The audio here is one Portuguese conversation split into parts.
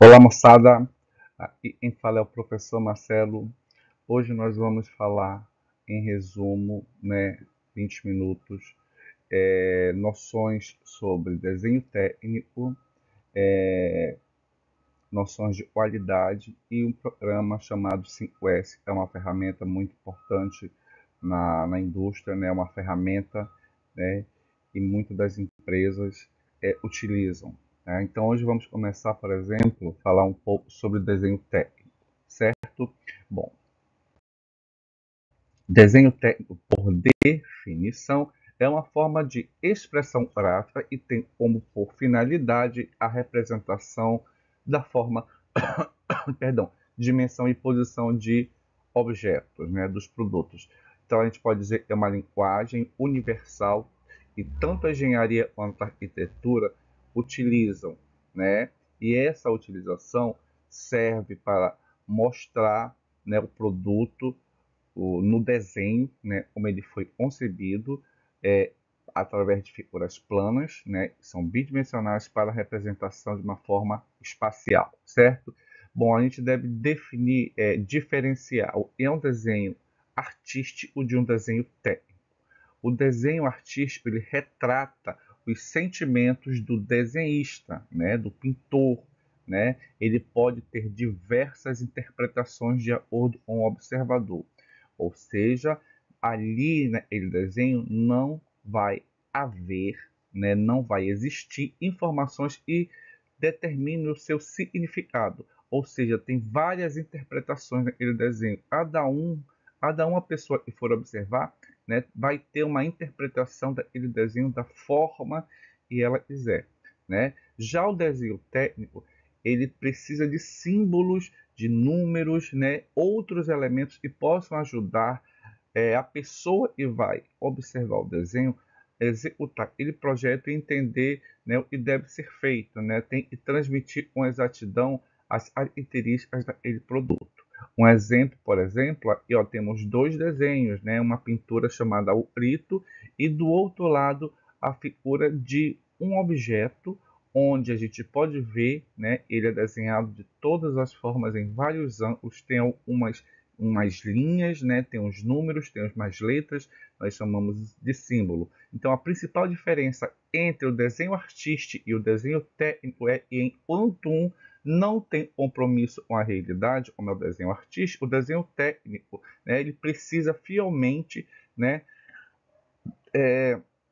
Olá, moçada. Aqui quem fala é o professor Marcelo. Hoje nós vamos falar, em resumo, 20 minutos, noções sobre desenho técnico, noções de qualidade e um programa chamado 5S. É uma ferramenta muito importante na indústria, né? É uma ferramenta, né, que muitas das empresas utilizam. Tá? Então hoje vamos começar, por exemplo, a falar um pouco sobre desenho técnico, certo? Bom, desenho técnico, por definição, é uma forma de expressão gráfica e tem por finalidade a representação da forma, perdão, dimensão e posição de objetos, né, dos produtos. Então a gente pode dizer que é uma linguagem universal e tanto a engenharia quanto a arquitetura utilizam, né? E essa utilização serve para mostrar, né, o produto no desenho, né, como ele foi concebido, é, através de figuras planas, né, que são bidimensionais para a representação de uma forma espacial, certo? Bom, a gente deve definir, diferenciar o que é um desenho artístico de um desenho técnico. O desenho artístico ele retrata os sentimentos do desenhista, né, do pintor, né? Ele pode ter diversas interpretações de acordo com o observador. Ou seja, ali naquele desenho não vai haver, né, não vai existir informações que determinem o seu significado. Ou seja, tem várias interpretações naquele desenho. Cada uma pessoa que for observar, né, vai ter uma interpretação daquele desenho da forma que ela quiser, né? Já o desenho técnico, ele precisa de símbolos, de números, né, outros elementos que possam ajudar a pessoa que vai observar o desenho, executar aquele projeto e entender, né, o que deve ser feito, né? Tem que transmitir com exatidão as características daquele produto. Um exemplo, por exemplo, aqui ó, temos dois desenhos, né? Uma pintura chamada O Grito e do outro lado a figura de um objeto onde a gente pode ver, né? Ele é desenhado de todas as formas em vários ângulos, tem umas linhas, né? Tem os números, tem umas letras, nós chamamos de símbolo. Então, a principal diferença entre o desenho artístico e o desenho técnico é que enquanto um não tem compromisso com a realidade, como é o desenho artístico, o desenho técnico, né, ele precisa fielmente, né,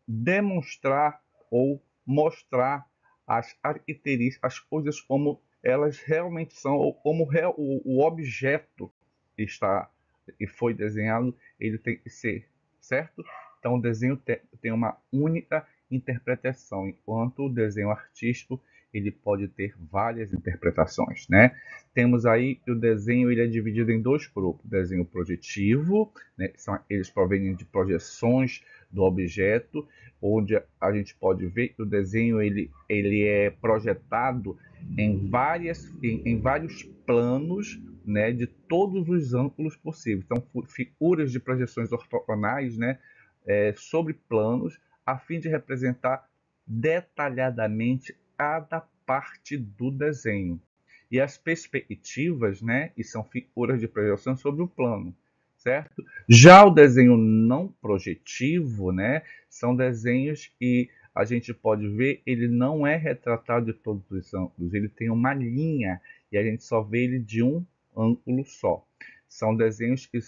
demonstrar ou mostrar as características, as coisas como elas realmente são, ou como o objeto que está e foi desenhado, ele tem que ser, certo? Então o desenho tem uma única interpretação, enquanto o desenho artístico ele pode ter várias interpretações, né? Temos aí que o desenho ele é dividido em dois grupos: desenho projetivo, né? Eles provêm de projeções do objeto, onde a gente pode ver que o desenho ele é projetado em vários planos, né, de todos os ângulos possíveis. Então, figuras de projeções ortogonais, né, sobre planos, a fim de representar detalhadamente cada parte do desenho. E as perspectivas, né, e são figuras de projeção sobre o plano, certo? Já o desenho não projetivo, né, são desenhos que a gente pode ver, ele não é retratado de todos os ângulos, ele tem uma linha e a gente só vê ele de um ângulo só. São desenhos que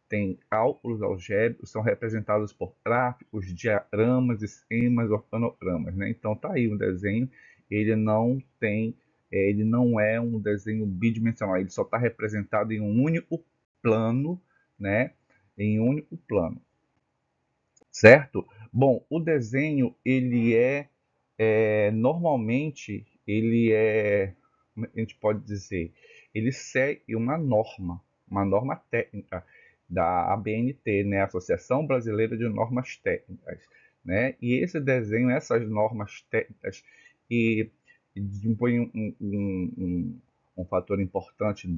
têm cálculos algébricos, são representados por gráficos, diagramas, esquemas, organogramas, né? Então tá aí um desenho, ele não é um desenho bidimensional, ele só está representado em um único plano, né? Em um único plano, certo? Bom, o desenho normalmente ele é, como a gente pode dizer, ele segue uma norma técnica da ABNT, né, Associação Brasileira de Normas Técnicas, né? E esse desenho, essas normas técnicas e impõe um fator importante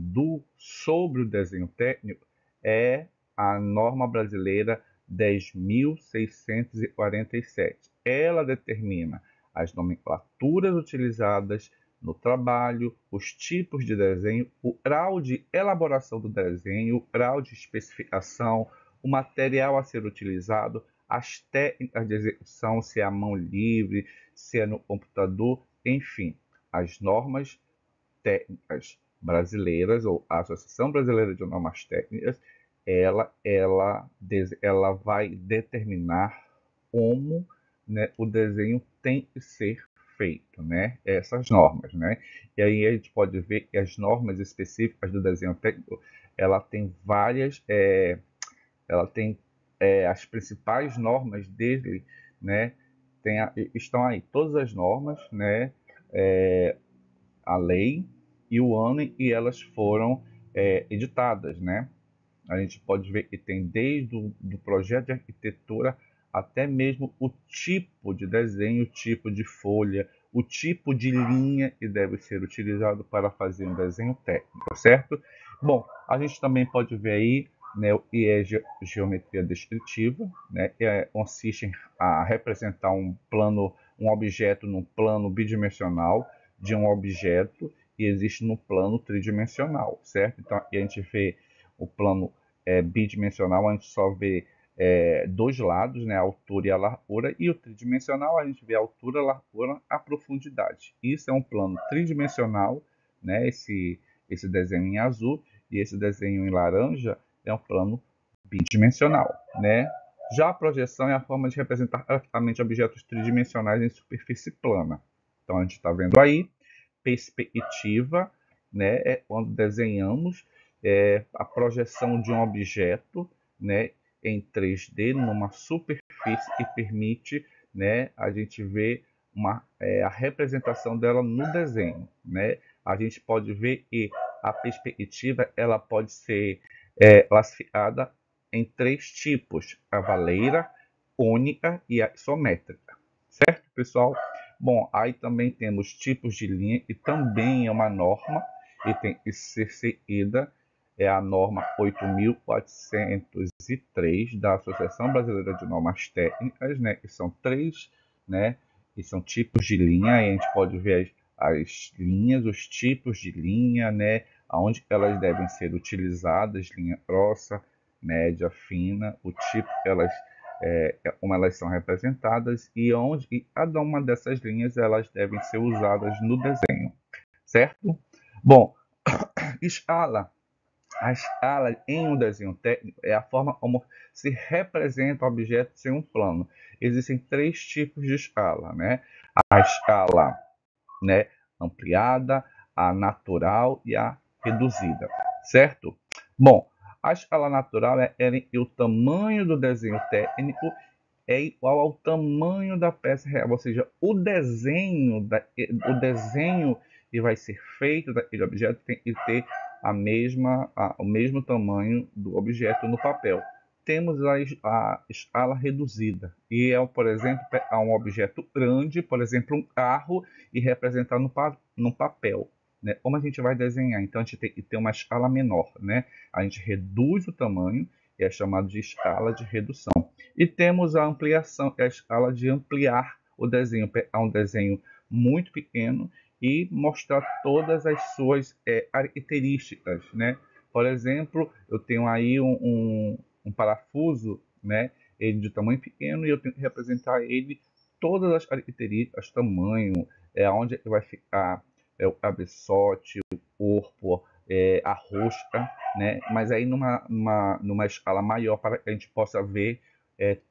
sobre o desenho técnico é a norma brasileira 10.647. Ela determina as nomenclaturas utilizadas no trabalho, os tipos de desenho, o grau de elaboração do desenho, o grau de especificação, o material a ser utilizado, as técnicas de execução, se é a mão livre, se é no computador, enfim, as normas técnicas brasileiras, ou a Associação Brasileira de Normas Técnicas, ela vai determinar como, né, o desenho tem que ser feito, né? Essas normas, né? E aí a gente pode ver que as normas específicas do desenho técnico, ela tem várias, ela tem as principais normas dele, né? Estão aí todas as normas, né? A lei e o ano em que elas foram editadas, né? A gente pode ver que tem desde o projeto de arquitetura até mesmo o tipo de desenho, o tipo de folha, o tipo de linha que deve ser utilizado para fazer um desenho técnico, certo? Bom, a gente também pode ver aí, né, o que é geometria descritiva, né, que consiste em representar um plano, um objeto num plano bidimensional de um objeto e existe no plano tridimensional, certo? Então, aqui a gente vê o plano bidimensional, a gente só vê dois lados, né, a altura e a largura, e o tridimensional a gente vê a altura, a largura, a profundidade. Isso é um plano tridimensional, né, esse desenho em azul, e esse desenho em laranja é um plano bidimensional, né? Já a projeção é a forma de representar graficamente objetos tridimensionais em superfície plana. Então a gente está vendo aí, perspectiva, né, é quando desenhamos a projeção de um objeto, né, em 3D numa superfície que permite, né, a gente ver a representação dela no desenho, né? A gente pode ver que a perspectiva ela pode ser classificada em três tipos: a valeira, cônica e a isométrica, certo, pessoal? Bom, aí também temos tipos de linha, e também é uma norma e tem que ser seguida, é a norma 8.403 da Associação Brasileira de Normas Técnicas, né, que são três, né, que são tipos de linha, e a gente pode ver as linhas, os tipos de linha, né, aonde elas devem ser utilizadas, linha grossa, média, fina, o tipo que elas como elas são representadas e onde e cada uma dessas linhas elas devem ser usadas no desenho, certo? Bom, escala. A escala em um desenho técnico é a forma como se representa objetos em um plano. Existem três tipos de escala, né? A escala, né, ampliada, a natural e a reduzida, certo? Bom, a escala natural é o tamanho do desenho técnico é igual ao tamanho da peça real, ou seja, o desenho que vai ser feito daquele objeto tem que ter o mesmo tamanho do objeto no papel. Temos a escala reduzida, e é, por exemplo, pegar um objeto grande, por exemplo, um carro, e representar no papel. Né? Como a gente vai desenhar? Então, a gente tem que ter uma escala menor. Né? A gente reduz o tamanho, e é chamado de escala de redução. E temos a ampliação, que é a escala de ampliar o desenho, pegar um desenho muito pequeno e mostrar todas as suas características, né? Por exemplo, eu tenho aí um parafuso, né? Ele de tamanho pequeno, e eu tenho que representar ele todas as características, tamanho, onde vai ficar o cabeçote, o corpo, a rosca, né? Mas aí numa escala maior, para que a gente possa ver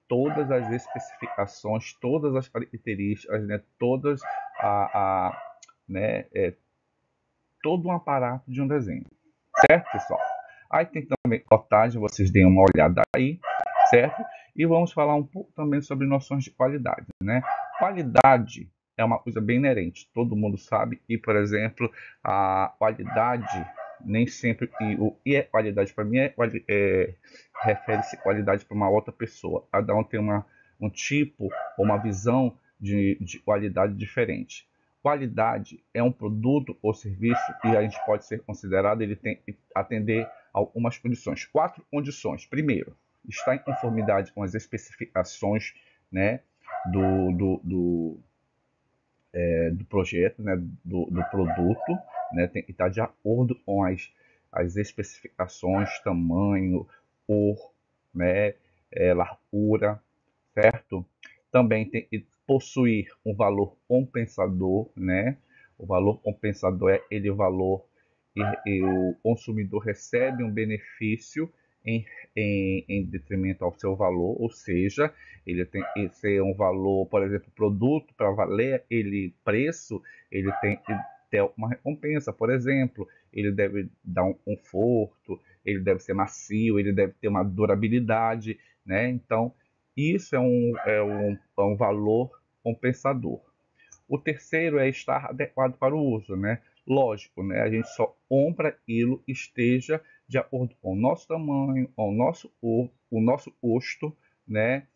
todas as especificações, todas as características, né? Todas né? Todo um aparato de um desenho, certo, pessoal? Aí tem também plotagem, vocês deem uma olhada aí, certo? E vamos falar um pouco também sobre noções de qualidade, né? Qualidade é uma coisa bem inerente, todo mundo sabe, e, por exemplo, a qualidade nem sempre, e o que é qualidade para mim refere-se qualidade para uma outra pessoa. Cada um tem um tipo ou uma visão de qualidade diferente. Qualidade é um produto ou serviço que a gente pode ser considerado, ele tem que atender a algumas condições. 4 condições. Primeiro, está em conformidade com as especificações, né, do do projeto, né, do produto, né, tem que estar de acordo com as especificações, tamanho, cor, né, largura, certo? Também tem que possuir um valor compensador, né? O valor compensador é aquele valor e o consumidor recebe um benefício em detrimento ao seu valor, ou seja, ele tem que ser um valor, por exemplo, produto para valer ele preço, ele tem que ter uma recompensa, por exemplo, ele deve dar um conforto, ele deve ser macio, ele deve ter uma durabilidade, né? Então, isso é um valor compensador. O terceiro é estar adequado para o uso, né? Lógico, né? A gente só compra aquilo que esteja de acordo com o nosso tamanho, com o nosso gosto, né?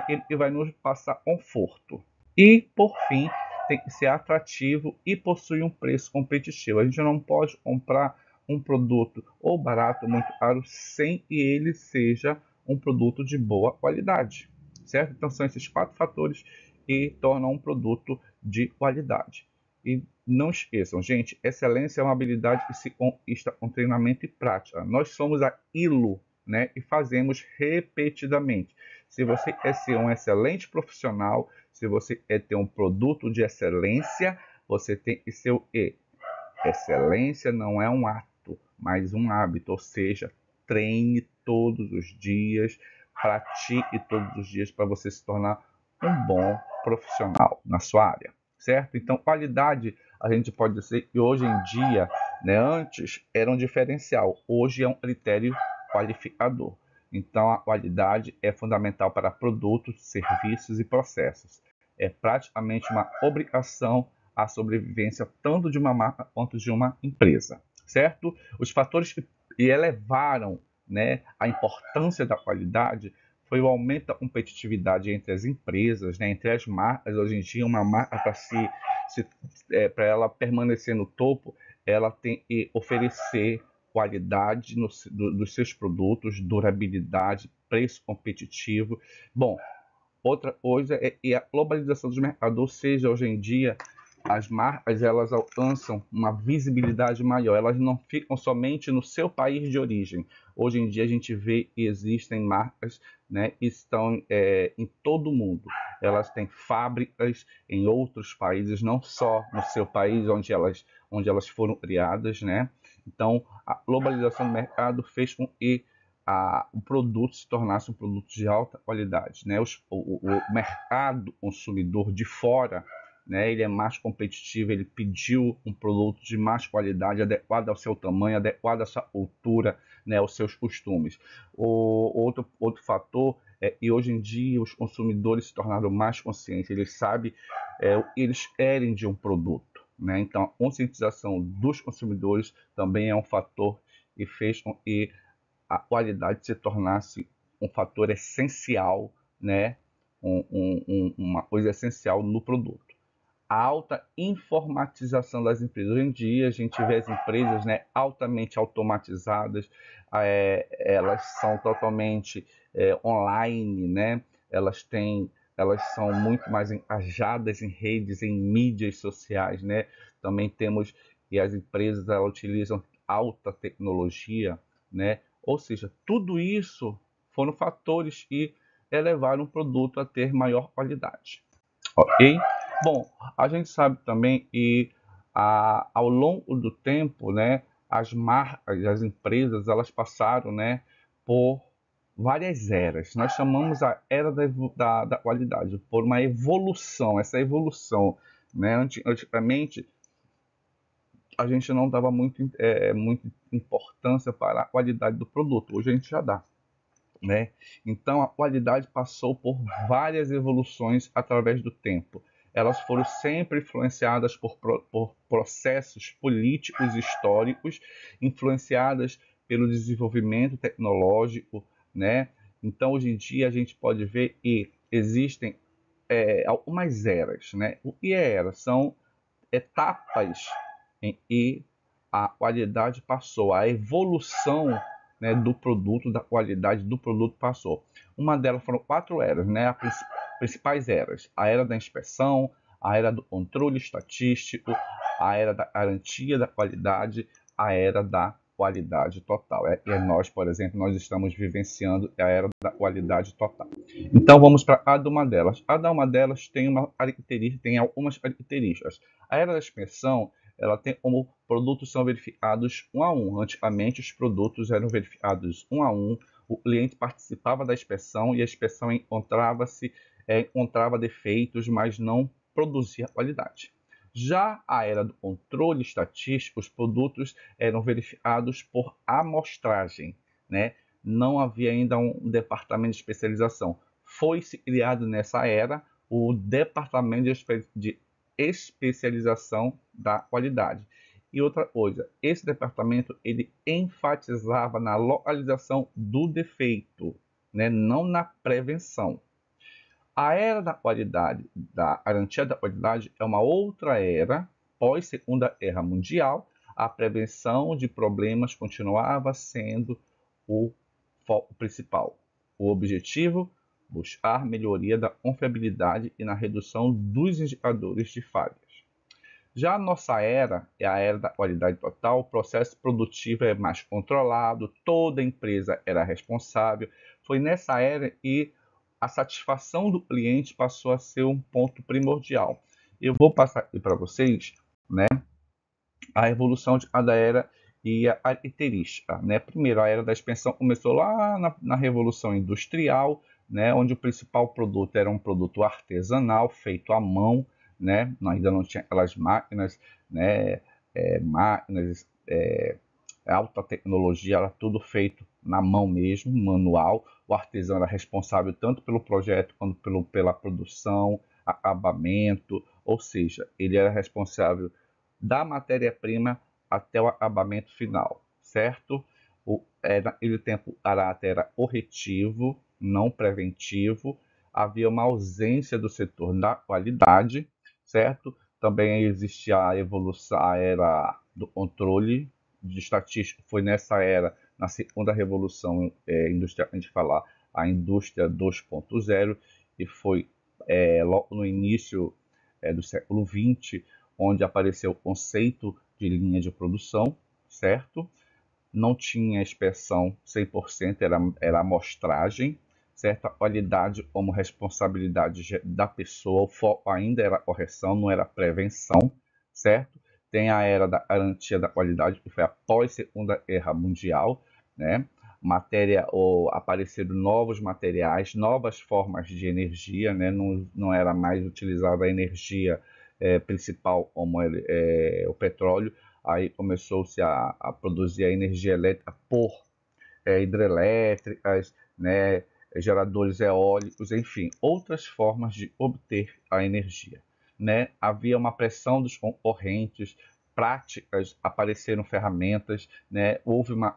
Ele vai nos passar conforto. E, por fim, tem que ser atrativo e possuir um preço competitivo. A gente não pode comprar um produto ou barato ou muito caro sem que ele seja um produto de boa qualidade, certo? Então são esses 4 fatores que tornam um produto de qualidade. E não esqueçam, gente, excelência é uma habilidade que se conquista com treinamento e prática. Nós somos aquilo, né, e fazemos repetidamente. Se você quer ser um excelente profissional, se você quer ter um produto de excelência, você tem que ser o quê? Excelência não é um ato, mas um hábito, ou seja, treine todos os dias, pratique todos os dias para você se tornar um bom profissional na sua área, certo? Então, qualidade, a gente pode dizer que hoje em dia, né, antes era um diferencial, hoje é um critério qualificador. Então, a qualidade é fundamental para produtos, serviços e processos. É praticamente uma obrigação a sobrevivência tanto de uma marca quanto de uma empresa, certo? Os fatores que elevaram, né, a importância da qualidade foi o aumento da competitividade entre as empresas, né, entre as marcas. Hoje em dia, uma marca para ela permanecer no topo, ela tem que oferecer qualidade dos seus produtos, durabilidade, preço competitivo. Bom, outra coisa é que a globalização dos mercados, ou seja, hoje em dia as marcas elas alcançam uma visibilidade maior, elas não ficam somente no seu país de origem. Hoje em dia a gente vê que existem marcas, né, que estão em todo o mundo. Elas têm fábricas em outros países, não só no seu país onde elas foram criadas, né? Então a globalização do mercado fez com que o produto se tornasse um produto de alta qualidade, né? O mercado consumidor de fora, né, ele é mais competitivo, ele pediu um produto de mais qualidade, adequado ao seu tamanho, adequado à sua cultura, né, aos seus costumes. Outro fator é que hoje em dia os consumidores se tornaram mais conscientes, eles sabem o que eles querem de um produto, né? Então a conscientização dos consumidores também é um fator e fez com que a qualidade se tornasse um fator essencial, né? Uma coisa essencial no produto. A alta informatização das empresas. Hoje em dia, a gente vê as empresas, né, altamente automatizadas, elas são totalmente online, né? Elas são muito mais engajadas em redes, em mídias sociais, né? Também temos que as empresas elas utilizam alta tecnologia, né? Ou seja, tudo isso foram fatores que elevaram o produto a ter maior qualidade. Ok? Bom, a gente sabe também que ao longo do tempo, né, as marcas, as empresas, elas passaram, né, por várias eras. Nós chamamos a era da qualidade, por uma evolução, essa evolução, né? Antigamente, a gente não dava muita importância para a qualidade do produto, hoje a gente já dá. Né? Então a qualidade passou por várias evoluções através do tempo. Elas foram sempre influenciadas por processos políticos e históricos, influenciadas pelo desenvolvimento tecnológico, né? Então hoje em dia a gente pode ver que existem algumas eras, né? O que é era? São etapas em que a qualidade passou, a evolução, né, do produto, da qualidade do produto passou. Uma delas foram 4 eras, né, as principais eras: a era da inspeção, a era do controle estatístico, a era da garantia da qualidade, a era da qualidade total. E nós, por exemplo, nós estamos vivenciando a era da qualidade total. Então vamos para cada uma delas. Cada uma delas tem algumas características. A era da expansão, ela tem como produtos são verificados um a um. Antigamente os produtos eram verificados um a um. O cliente participava da inspeção e a inspeção encontrava defeitos, mas não produzia qualidade. Já a era do controle estatístico, os produtos eram verificados por amostragem, né? Não havia ainda um departamento de especialização. Foi-se criado nessa era o departamento de especialização da qualidade. E outra coisa, esse departamento ele enfatizava na localização do defeito, né? Não na prevenção. A era da qualidade, da garantia da qualidade, é uma outra era, pós-Segunda Guerra Mundial. A prevenção de problemas continuava sendo o foco principal. O objetivo, buscar melhoria da confiabilidade e na redução dos indicadores de falhas. Já a nossa era é a era da qualidade total, o processo produtivo é mais controlado, toda empresa era responsável. Foi nessa era que a satisfação do cliente passou a ser um ponto primordial. Eu vou passar aqui para vocês, né, a evolução de cada era e a característica, né? Primeiro, a era da expansão começou lá na Revolução Industrial, né, onde o principal produto era um produto artesanal, feito à mão, né? Ainda não tinha aquelas máquinas, né, máquinas, alta tecnologia, era tudo feito na mão mesmo, manual. O artesão era responsável tanto pelo projeto quanto pela produção, acabamento, ou seja, ele era responsável da matéria-prima até o acabamento final, certo? Naquele tempo, o caráter era corretivo, não preventivo. Havia uma ausência do setor da qualidade, certo? Também existia a evolução, a era do controle de estatística. Foi nessa era, na segunda revolução industrial, a gente falar a indústria 2.0, e foi logo no início do século XX, onde apareceu o conceito de linha de produção, certo? Não tinha inspeção 100%, era amostragem, certo? A qualidade como responsabilidade da pessoa, o foco ainda era a correção, não era a prevenção, certo? Tem a era da garantia da qualidade, que foi após a Segunda Guerra Mundial, né? Apareceram novos materiais, novas formas de energia, né? Não era mais utilizada a energia principal como o petróleo. Aí começou-se a produzir a energia elétrica por hidrelétricas, né, geradores eólicos, enfim, outras formas de obter a energia, né? Havia uma pressão dos concorrentes, práticas, apareceram ferramentas, né? Houve uma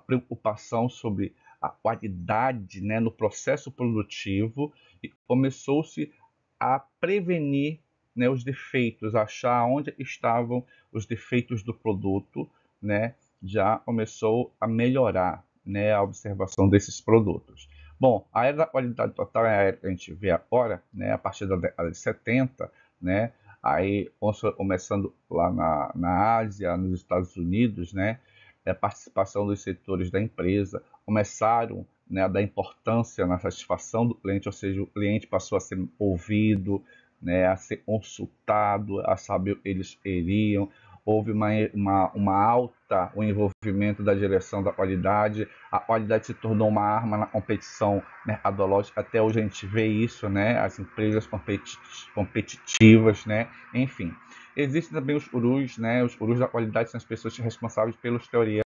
preocupação sobre a qualidade, né, no processo produtivo, e começou-se a prevenir, né, os defeitos, achar onde estavam os defeitos do produto, né? Já começou a melhorar, né, a observação desses produtos. Bom, a era da qualidade total é a era que a gente vê agora, né, a partir da década de 70, né, aí começando lá na Ásia, nos Estados Unidos, né, a participação dos setores da empresa começaram, né, a dar importância na satisfação do cliente, ou seja, o cliente passou a ser ouvido, né, a ser consultado, a saber o que eles queriam. Houve um envolvimento da direção da qualidade. A qualidade se tornou uma arma na competição mercadológica. Até hoje a gente vê isso, né? As empresas competitivas, né? Enfim, existem também os gurus, né? Os gurus da qualidade são as pessoas responsáveis pelas teorias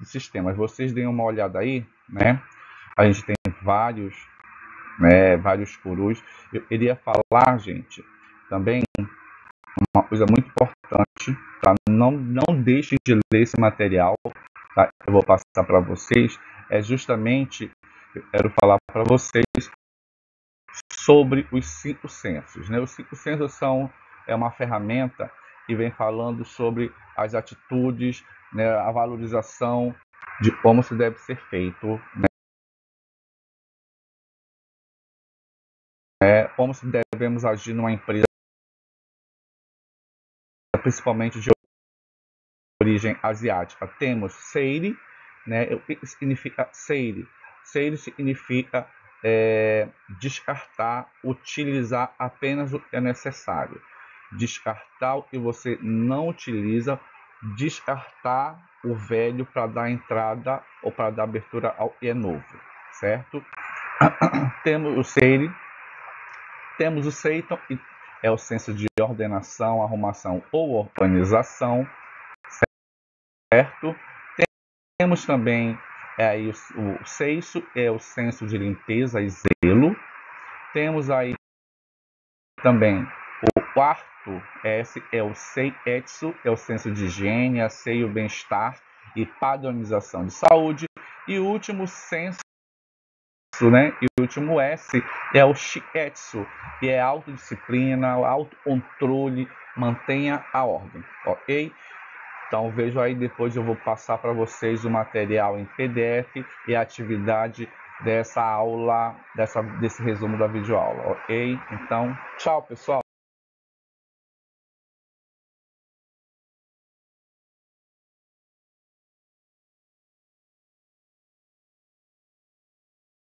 de sistemas. Vocês deem uma olhada aí, né? A gente tem vários gurus. Eu queria falar, gente, também uma coisa muito importante, tá? Não deixem de ler esse material, tá? Eu vou passar para vocês. Justamente, eu quero falar para vocês sobre os 5 sensos, né? Os 5 sensos é uma ferramenta que vem falando sobre as atitudes, né, a valorização de como se deve ser feito, né? Como se deve devemos agir numa empresa, principalmente de origem asiática. Temos Seire, né? O que significa Seire? Seire significa descartar, utilizar apenas o que é necessário. Descartar o que você não utiliza, descartar o velho para dar entrada ou para dar abertura ao que é novo, certo? Temos o Seire, temos o Seiton, que é o senso de ordenação, arrumação ou organização, certo? Temos também aí o Seiso, é o senso de limpeza e zelo. Temos aí também o quarto S, é o Seietsu, é o senso de higiene, asseio, bem-estar e padronização de saúde. E o último senso, né? E o último S é o Shiketsu, que é autodisciplina, autocontrole, mantenha a ordem, ok? Então vejo aí, depois eu vou passar para vocês o material em PDF e a atividade dessa aula, desse resumo da videoaula, ok? Então, tchau pessoal!